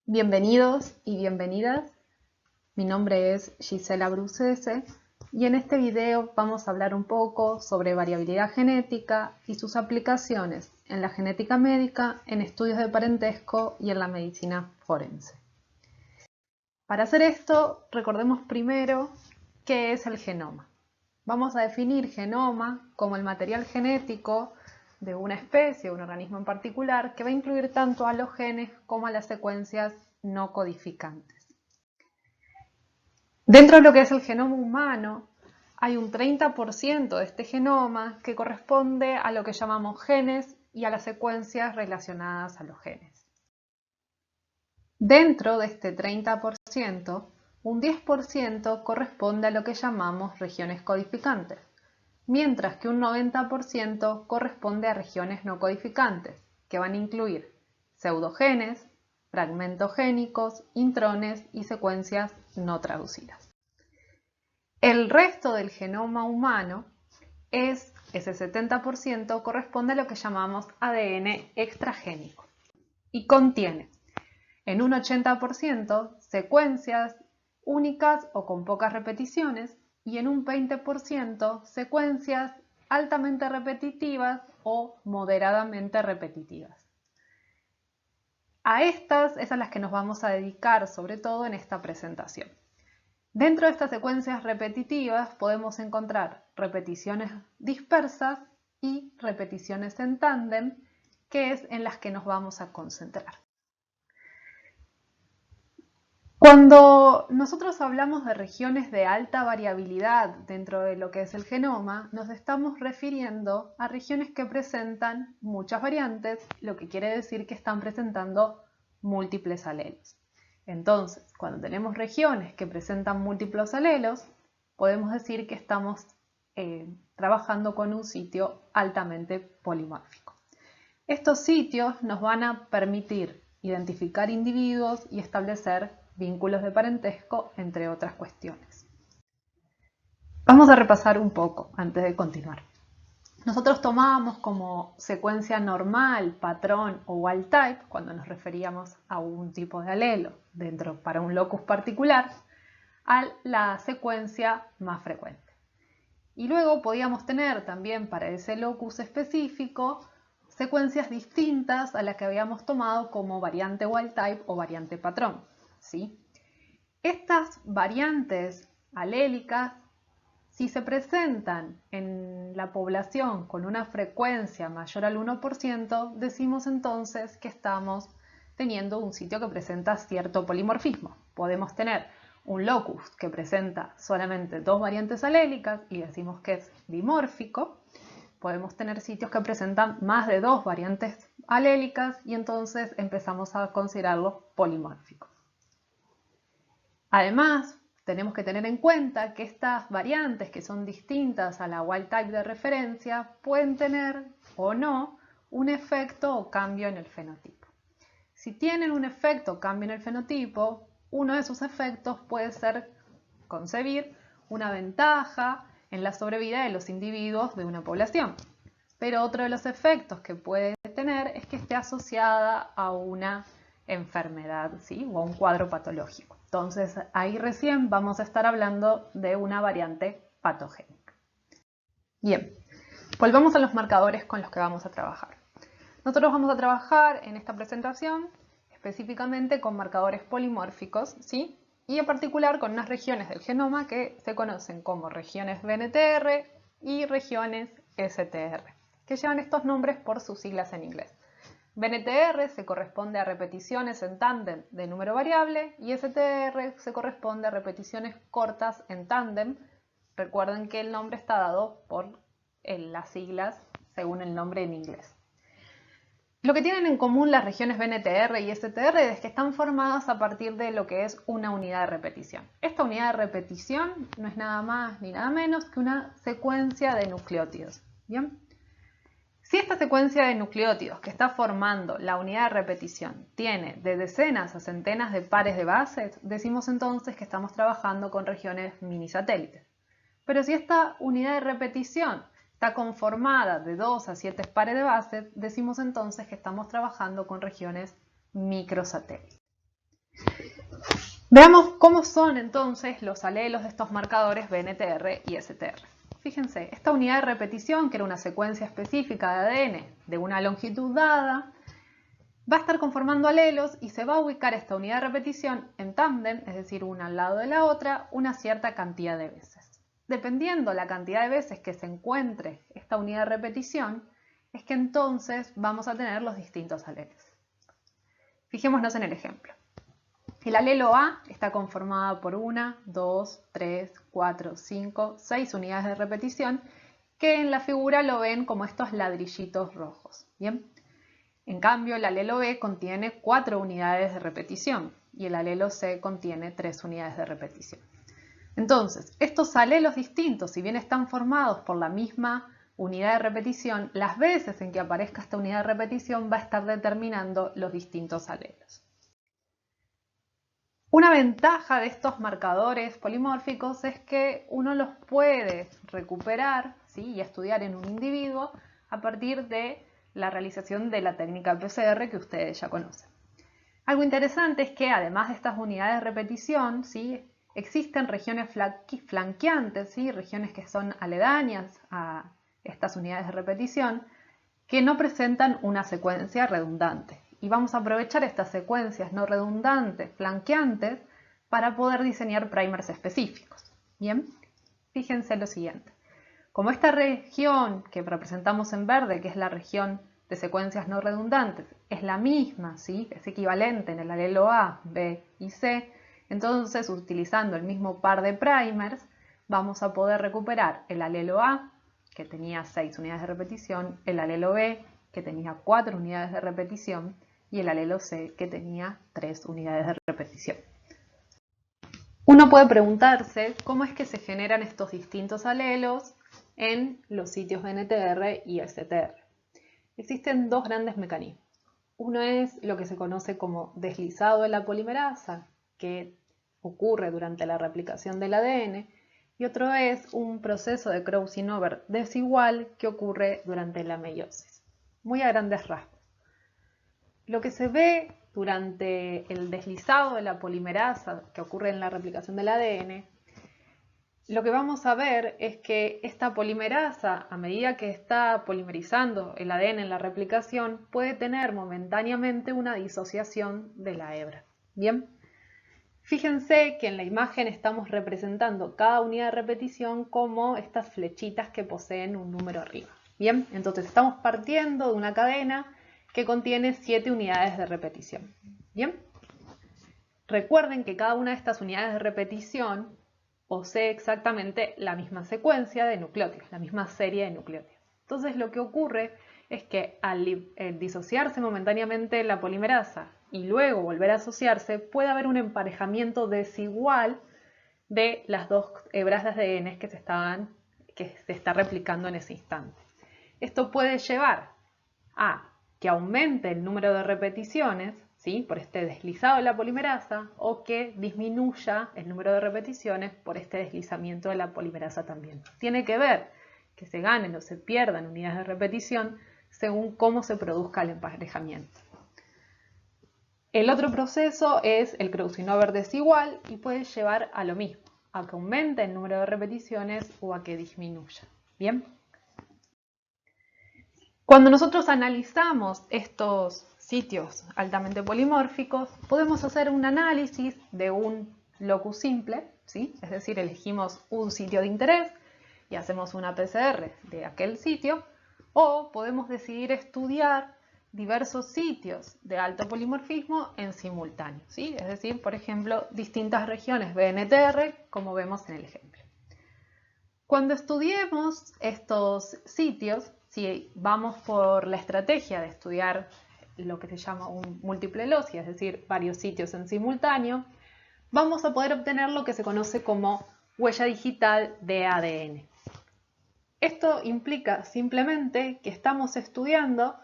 Bienvenidos y bienvenidas. Mi nombre es Gisela Brucese y en este video vamos a hablar un poco sobre variabilidad genética y sus aplicaciones en la genética médica, en estudios de parentesco y en la medicina forense. Para hacer esto, recordemos primero qué es el genoma. Vamos a definir genoma como el material genético de una especie o un organismo en particular que va a incluir tanto a los genes como a las secuencias no codificantes. Dentro de lo que es el genoma humano, hay un 30% de este genoma que corresponde a lo que llamamos genes y a las secuencias relacionadas a los genes. Dentro de este 30%, un 10% corresponde a lo que llamamos regiones codificantes, mientras que un 90% corresponde a regiones no codificantes, que van a incluir pseudogenes, fragmentos génicos, intrones y secuencias no traducidas. El resto del genoma humano, ese 70%, corresponde a lo que llamamos ADN extragénico y contiene en un 80% secuencias únicas o con pocas repeticiones y en un 20% secuencias altamente repetitivas o moderadamente repetitivas. A estas es a las que nos vamos a dedicar sobre todo en esta presentación. Dentro de estas secuencias repetitivas podemos encontrar repeticiones dispersas y repeticiones en tándem, que es en las que nos vamos a concentrar. Cuando nosotros hablamos de regiones de alta variabilidad dentro de lo que es el genoma, nos estamos refiriendo a regiones que presentan muchas variantes, lo que quiere decir que están presentando múltiples alelos. Entonces, cuando tenemos regiones que presentan múltiples alelos, podemos decir que estamos trabajando con un sitio altamente polimórfico. Estos sitios nos van a permitir identificar individuos y establecer vínculos de parentesco, entre otras cuestiones. Vamos a repasar un poco antes de continuar. Nosotros tomábamos como secuencia normal, patrón o wild type, cuando nos referíamos a un tipo de alelo para un locus particular, a la secuencia más frecuente. Y luego podíamos tener también para ese locus específico secuencias distintas a las que habíamos tomado como variante wild type o variante patrón, ¿sí? Estas variantes alélicas, si se presentan en la población con una frecuencia mayor al 1%, decimos entonces que estamos teniendo un sitio que presenta cierto polimorfismo. Podemos tener un locus que presenta solamente dos variantes alélicas y decimos que es dimórfico. Podemos tener sitios que presentan más de dos variantes alélicas y entonces empezamos a considerarlo polimórfico. Además, tenemos que tener en cuenta que estas variantes que son distintas a la wild type de referencia pueden tener o no un efecto o cambio en el fenotipo. Si tienen un efecto o cambio en el fenotipo, uno de sus efectos puede ser concebir una ventaja en la sobrevida de los individuos de una población. Pero otro de los efectos que puede tener es que esté asociada a una enfermedad, ¿sí? O a un cuadro patológico. Entonces, ahí recién vamos a estar hablando de una variante patogénica. Bien, volvamos a los marcadores con los que vamos a trabajar. Nosotros vamos a trabajar en esta presentación específicamente con marcadores polimórficos, ¿sí? Y en particular con unas regiones del genoma que se conocen como regiones BNTR y regiones STR, que llevan estos nombres por sus siglas en inglés. BNTR se corresponde a repeticiones en tándem de número variable y STR se corresponde a repeticiones cortas en tándem. Recuerden que el nombre está dado por las siglas según el nombre en inglés. Lo que tienen en común las regiones BNTR y STR es que están formadas a partir de lo que es una unidad de repetición. Esta unidad de repetición no es nada más ni nada menos que una secuencia de nucleótidos. ¿Bien? Si esta secuencia de nucleótidos que está formando la unidad de repetición tiene de decenas a centenas de pares de bases, decimos entonces que estamos trabajando con regiones minisatélites. Pero si esta unidad de repetición está conformada de 2 a 7 pares de bases, decimos entonces que estamos trabajando con regiones microsatélites. Veamos cómo son entonces los alelos de estos marcadores BNTR y STR. Fíjense, esta unidad de repetición, que era una secuencia específica de ADN de una longitud dada, va a estar conformando alelos y se va a ubicar esta unidad de repetición en tándem, es decir, una al lado de la otra, una cierta cantidad de veces. Dependiendo la cantidad de veces que se encuentre esta unidad de repetición, es que entonces vamos a tener los distintos alelos. Fijémonos en el ejemplo. El alelo A está conformado por 1, 2, 3, 4, 5, 6 unidades de repetición, que en la figura lo ven como estos ladrillitos rojos. ¿Bien? En cambio, el alelo B contiene 4 unidades de repetición y el alelo C contiene 3 unidades de repetición. Entonces, estos alelos distintos, si bien están formados por la misma unidad de repetición, las veces en que aparezca esta unidad de repetición va a estar determinando los distintos alelos. Una ventaja de estos marcadores polimórficos es que uno los puede recuperar, ¿sí?, y estudiar en un individuo a partir de la realización de la técnica PCR que ustedes ya conocen. Algo interesante es que además de estas unidades de repetición, ¿sí?, existen regiones flanqueantes, ¿sí?, regiones que son aledañas a estas unidades de repetición, que no presentan una secuencia redundante. Y vamos a aprovechar estas secuencias no redundantes, flanqueantes, para poder diseñar primers específicos. Bien, fíjense lo siguiente. Como esta región que representamos en verde, que es la región de secuencias no redundantes, es la misma, ¿sí?, es equivalente en el alelo A, B y C, entonces utilizando el mismo par de primers, vamos a poder recuperar el alelo A, que tenía 6 unidades de repetición, el alelo B, que tenía 4 unidades de repetición, y el alelo C, que tenía 3 unidades de repetición. Uno puede preguntarse cómo es que se generan estos distintos alelos en los sitios BNTR y STR. Existen dos grandes mecanismos. Uno es lo que se conoce como deslizado de la polimerasa, que ocurre durante la replicación del ADN, y otro es un proceso de crossing over desigual que ocurre durante la meiosis. Muy a grandes rasgos. Lo que se ve durante el deslizado de la polimerasa que ocurre en la replicación del ADN, lo que vamos a ver es que esta polimerasa, a medida que está polimerizando el ADN en la replicación, puede tener momentáneamente una disociación de la hebra. Bien, fíjense que en la imagen estamos representando cada unidad de repetición como estas flechitas que poseen un número arriba. Bien, entonces estamos partiendo de una cadena que contiene 7 unidades de repetición. Bien, recuerden que cada una de estas unidades de repetición posee exactamente la misma secuencia de nucleótidos, la misma serie de nucleótidos. Entonces lo que ocurre es que al disociarse momentáneamente la polimerasa y luego volver a asociarse, puede haber un emparejamiento desigual de las dos hebras de ADN que se está replicando en ese instante. Esto puede llevar a que aumente el número de repeticiones, ¿sí?, por este deslizado de la polimerasa, o que disminuya el número de repeticiones por este deslizamiento de la polimerasa también. Tiene que ver que se ganen o se pierdan unidades de repetición según cómo se produzca el emparejamiento. El otro proceso es el crossing over desigual y puede llevar a lo mismo, a que aumente el número de repeticiones o a que disminuya. ¿Bien? Cuando nosotros analizamos estos sitios altamente polimórficos, podemos hacer un análisis de un locus simple, ¿sí?, es decir, elegimos un sitio de interés y hacemos una PCR de aquel sitio, o podemos decidir estudiar diversos sitios de alto polimorfismo en simultáneo, ¿sí?, es decir, por ejemplo, distintas regiones BNTR, como vemos en el ejemplo. Cuando estudiemos estos sitios, si vamos por la estrategia de estudiar lo que se llama un múltiple loci, es decir, varios sitios en simultáneo, vamos a poder obtener lo que se conoce como huella digital de ADN. Esto implica simplemente que estamos estudiando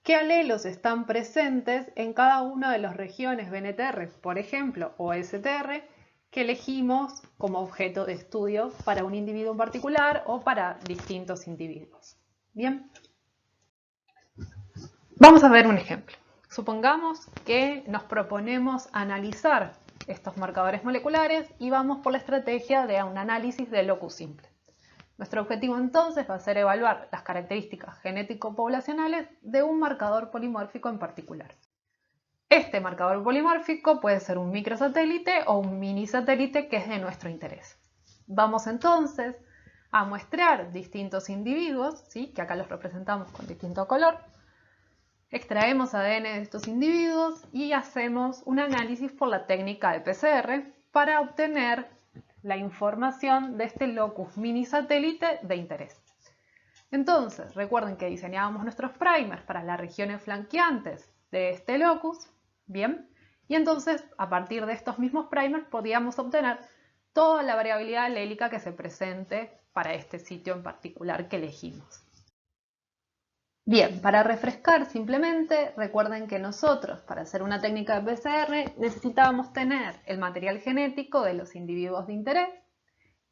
qué alelos están presentes en cada una de las regiones BNTR, por ejemplo, o STR, que elegimos como objeto de estudio para un individuo en particular o para distintos individuos. Bien, vamos a ver un ejemplo. Supongamos que nos proponemos analizar estos marcadores moleculares y vamos por la estrategia de un análisis de locus simple. Nuestro objetivo entonces va a ser evaluar las características genético-poblacionales de un marcador polimórfico en particular. Este marcador polimórfico puede ser un microsatélite o un mini satélite que es de nuestro interés. Vamos entonces a muestrear distintos individuos, ¿sí? Que acá los representamos con distinto color. Extraemos ADN de estos individuos y hacemos un análisis por la técnica de PCR para obtener la información de este locus mini satélite de interés. Entonces, recuerden que diseñábamos nuestros primers para las regiones flanqueantes de este locus, ¿bien? Y entonces, a partir de estos mismos primers, podíamos obtener toda la variabilidad alélica que se presente para este sitio en particular que elegimos. Bien, para refrescar simplemente, recuerden que nosotros, para hacer una técnica de PCR, necesitábamos tener el material genético de los individuos de interés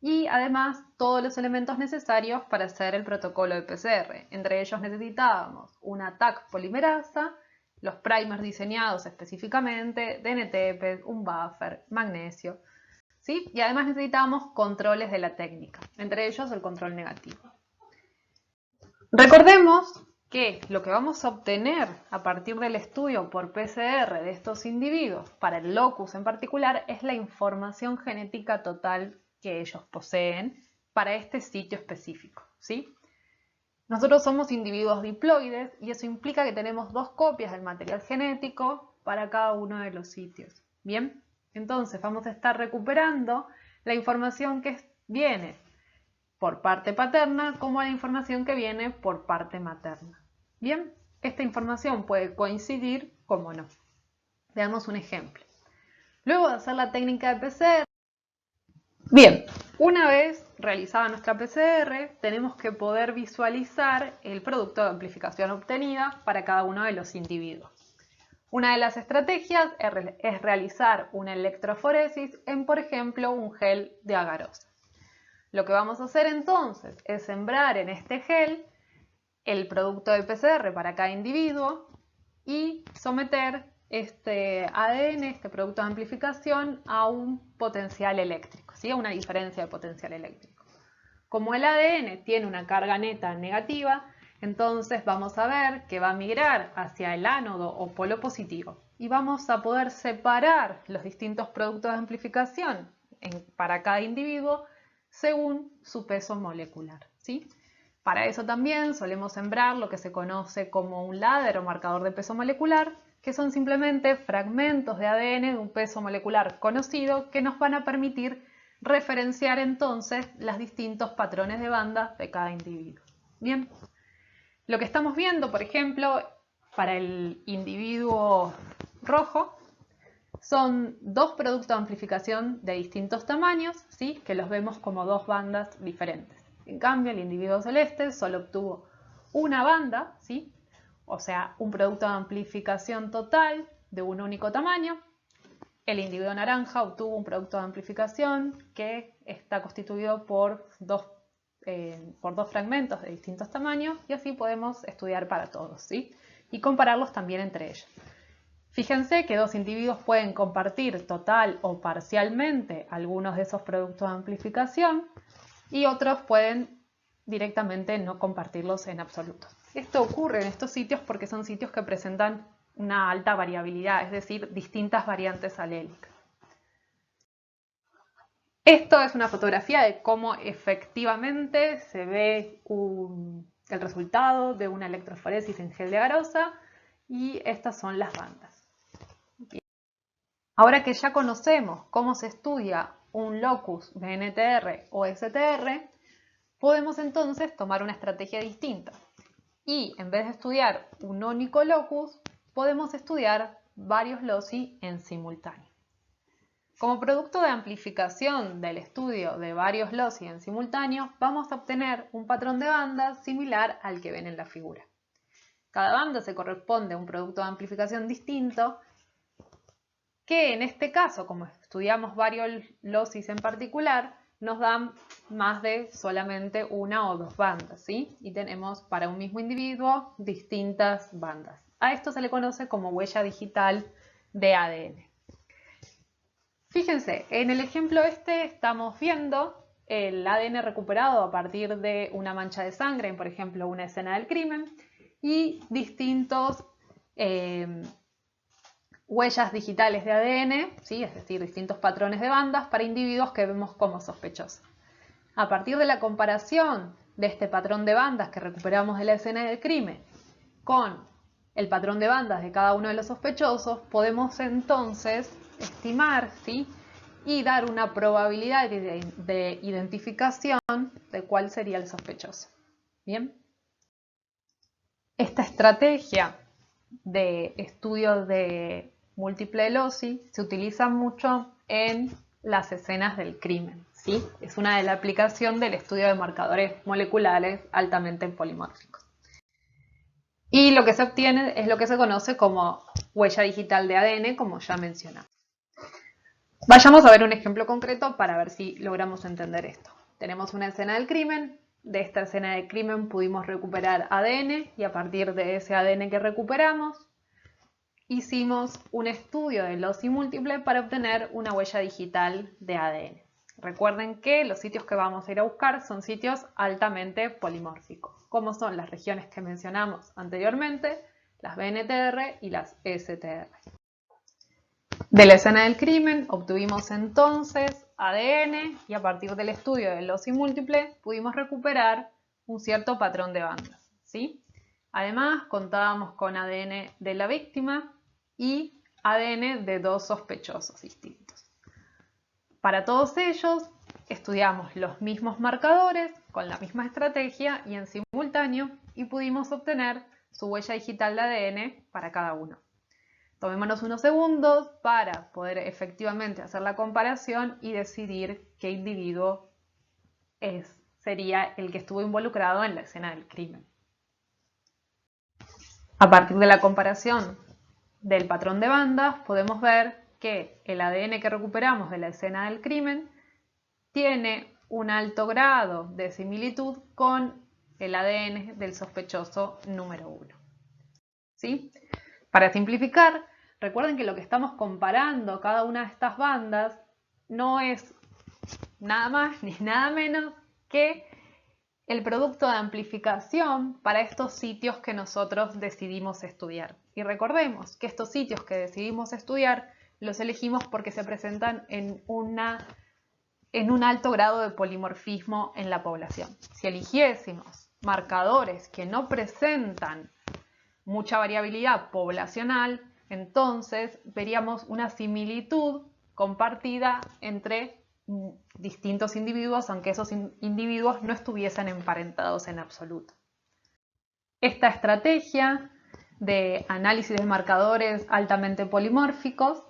y además todos los elementos necesarios para hacer el protocolo de PCR. Entre ellos necesitábamos una Taq polimerasa, los primers diseñados específicamente, DNTP, un buffer, magnesio, ¿sí? Y además necesitábamos controles de la técnica, entre ellos el control negativo. Recordemos que lo que vamos a obtener a partir del estudio por PCR de estos individuos, para el locus en particular, es la información genética total que ellos poseen para este sitio específico, ¿sí? Nosotros somos individuos diploides y eso implica que tenemos 2 copias del material genético para cada uno de los sitios. Bien, entonces vamos a estar recuperando la información que viene por parte paterna como la información que viene por parte materna. Bien, esta información puede coincidir como no. Veamos un ejemplo. Luego de hacer la técnica de PCR, bien, una vez realizada nuestra PCR, tenemos que poder visualizar el producto de amplificación obtenida para cada uno de los individuos. Una de las estrategias es realizar una electroforesis en, por ejemplo, un gel de agarosa. Lo que vamos a hacer entonces es sembrar en este gel el producto de PCR para cada individuo y someter este ADN, este producto de amplificación, a un potencial eléctrico, ¿sí? A una diferencia de potencial eléctrico. Como el ADN tiene una carga neta negativa, entonces vamos a ver que va a migrar hacia el ánodo o polo positivo y vamos a poder separar los distintos productos de amplificación para cada individuo según su peso molecular, ¿sí? Para eso también solemos sembrar lo que se conoce como un ladder o marcador de peso molecular, que son simplemente fragmentos de ADN de un peso molecular conocido que nos van a permitir referenciar entonces los distintos patrones de banda de cada individuo. Bien, lo que estamos viendo, por ejemplo, para el individuo rojo, son 2 productos de amplificación de distintos tamaños, ¿sí? Que los vemos como 2 bandas diferentes. En cambio, el individuo celeste solo obtuvo una banda, ¿sí? O sea, un producto de amplificación total de un único tamaño. El individuo naranja obtuvo un producto de amplificación que está constituido por dos fragmentos de distintos tamaños y así podemos estudiar para todos, ¿sí? Y compararlos también entre ellos. Fíjense que 2 individuos pueden compartir total o parcialmente algunos de esos productos de amplificación y otros pueden directamente no compartirlos en absoluto. Esto ocurre en estos sitios porque son sitios que presentan una alta variabilidad, es decir, distintas variantes alélicas. Esto es una fotografía de cómo efectivamente se ve el resultado de una electroforesis en gel de agarosa y estas son las bandas. Bien. Ahora que ya conocemos cómo se estudia un locus BNTR o STR, podemos entonces tomar una estrategia distinta. Y en vez de estudiar un único locus, podemos estudiar varios loci en simultáneo. Como producto de amplificación del estudio de varios loci en simultáneo, vamos a obtener un patrón de bandas similar al que ven en la figura. Cada banda se corresponde a un producto de amplificación distinto, que en este caso, como estudiamos varios locis en particular, nos dan más de solamente 1 o 2 bandas, ¿sí? Y tenemos para un mismo individuo distintas bandas. A esto se le conoce como huella digital de ADN. Fíjense, en el ejemplo este estamos viendo el ADN recuperado a partir de una mancha de sangre, por ejemplo, una escena del crimen, y distintos huellas digitales de ADN, ¿sí? Es decir, distintos patrones de bandas para individuos que vemos como sospechosos. A partir de la comparación de este patrón de bandas que recuperamos de la escena del crimen con el patrón de bandas de cada uno de los sospechosos, podemos entonces estimar, ¿sí?, y dar una probabilidad de identificación de cuál sería el sospechoso. ¿Bien? Esta estrategia de estudio de múltiple loci se utiliza mucho en las escenas del crimen, ¿sí? Es una de la aplicación del estudio de marcadores moleculares altamente polimórficos. Y lo que se obtiene es lo que se conoce como huella digital de ADN, como ya mencionamos. Vayamos a ver un ejemplo concreto para ver si logramos entender esto. Tenemos una escena del crimen. De esta escena del crimen pudimos recuperar ADN y a partir de ese ADN que recuperamos hicimos un estudio de loci múltiple para obtener una huella digital de ADN. Recuerden que los sitios que vamos a ir a buscar son sitios altamente polimórficos, como son las regiones que mencionamos anteriormente, las BNTR y las STR. De la escena del crimen obtuvimos entonces ADN y a partir del estudio del loci múltiple pudimos recuperar un cierto patrón de bandas, ¿sí? Además contábamos con ADN de la víctima y ADN de dos sospechosos distintos. Para todos ellos estudiamos los mismos marcadores con la misma estrategia y en simultáneo y pudimos obtener su huella digital de ADN para cada uno. Tomémonos unos segundos para poder efectivamente hacer la comparación y decidir qué individuo sería el que estuvo involucrado en la escena del crimen. A partir de la comparación del patrón de bandas, podemos ver que el ADN que recuperamos de la escena del crimen tiene un alto grado de similitud con el ADN del sospechoso número 1. ¿Sí? Para simplificar, recuerden que lo que estamos comparando cada una de estas bandas no es nada más ni nada menos que el producto de amplificación para estos sitios que nosotros decidimos estudiar. Y recordemos que estos sitios que decidimos estudiar los elegimos porque se presentan en un alto grado de polimorfismo en la población. Si eligiésemos marcadores que no presentan mucha variabilidad poblacional, entonces veríamos una similitud compartida entre distintos individuos, aunque esos individuos no estuviesen emparentados en absoluto. Esta estrategia de análisis de marcadores altamente polimórficos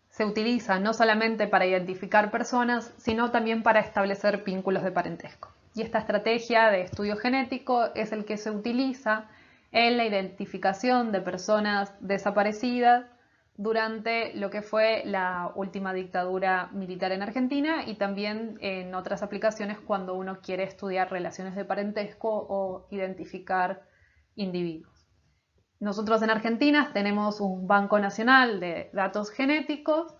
se utiliza no solamente para identificar personas, sino también para establecer vínculos de parentesco. Y esta estrategia de estudio genético es el que se utiliza en la identificación de personas desaparecidas durante lo que fue la última dictadura militar en Argentina y también en otras aplicaciones cuando uno quiere estudiar relaciones de parentesco o identificar individuos. Nosotros en Argentina tenemos un Banco Nacional de Datos Genéticos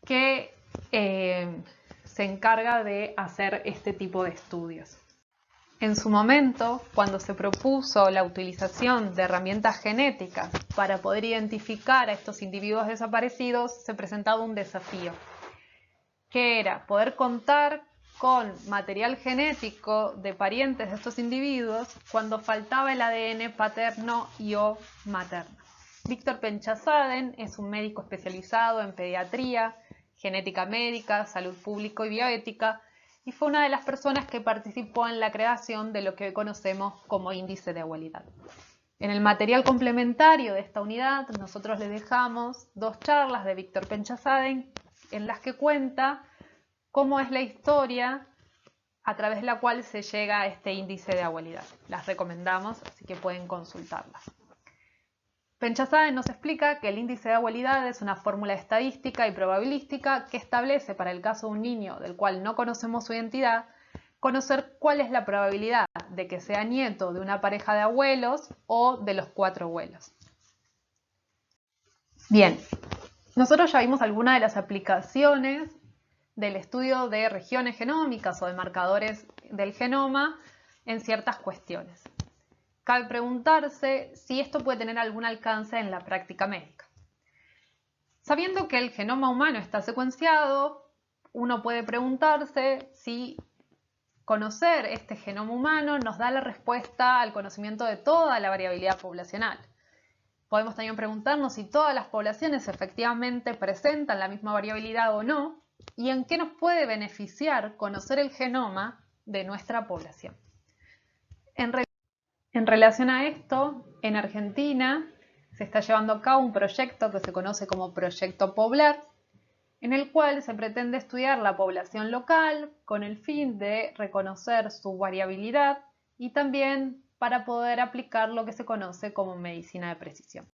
que se encarga de hacer este tipo de estudios. En su momento, cuando se propuso la utilización de herramientas genéticas para poder identificar a estos individuos desaparecidos, se presentaba un desafío, que era poder contar con material genético de parientes de estos individuos cuando faltaba el ADN paterno y o materno. Víctor Penchasaden es un médico especializado en pediatría, genética médica, salud pública y bioética, y fue una de las personas que participó en la creación de lo que hoy conocemos como índice de abuelidad. En el material complementario de esta unidad nosotros les dejamos 2 charlas de Víctor Penchasaden en las que cuenta cómo es la historia a través de la cual se llega a este índice de abuelidad. Las recomendamos, así que pueden consultarlas. Penchasaden nos explica que el índice de abuelidad es una fórmula estadística y probabilística que establece para el caso de un niño del cual no conocemos su identidad, conocer cuál es la probabilidad de que sea nieto de una pareja de abuelos o de los 4 abuelos. Bien, Nosotros ya vimos algunas de las aplicaciones del estudio de regiones genómicas o de marcadores del genoma en ciertas cuestiones. Cabe preguntarse si esto puede tener algún alcance en la práctica médica. Sabiendo que el genoma humano está secuenciado, uno puede preguntarse si conocer este genoma humano nos da la respuesta al conocimiento de toda la variabilidad poblacional. Podemos también preguntarnos si todas las poblaciones efectivamente presentan la misma variabilidad o no, y en qué nos puede beneficiar conocer el genoma de nuestra población. En relación a esto, en Argentina se está llevando a cabo un proyecto que se conoce como Proyecto Poblar, en el cual se pretende estudiar la población local con el fin de reconocer su variabilidad y también para poder aplicar lo que se conoce como medicina de precisión.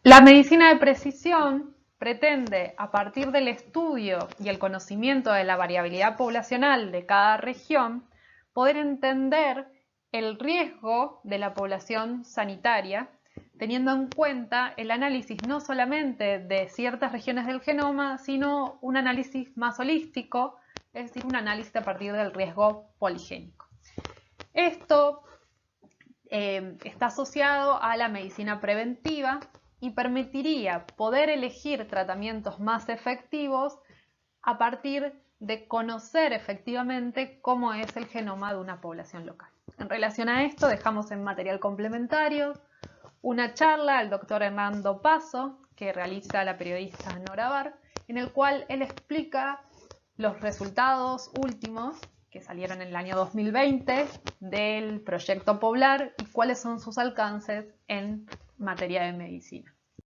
La medicina de precisión pretende, a partir del estudio y el conocimiento de la variabilidad poblacional de cada región, poder entender el riesgo de la población sanitaria, teniendo en cuenta el análisis no solamente de ciertas regiones del genoma, sino un análisis más holístico, es decir, un análisis a partir del riesgo poligénico. Esto está asociado a la medicina preventiva y permitiría poder elegir tratamientos más efectivos a partir de conocer efectivamente cómo es el genoma de una población local. En relación a esto, dejamos en material complementario una charla al doctor Hernando Paso, que realiza la periodista Nora Bar, en el cual él explica los resultados últimos que salieron en el año 2020 del proyecto Poblar y cuáles son sus alcances en materia de medicina.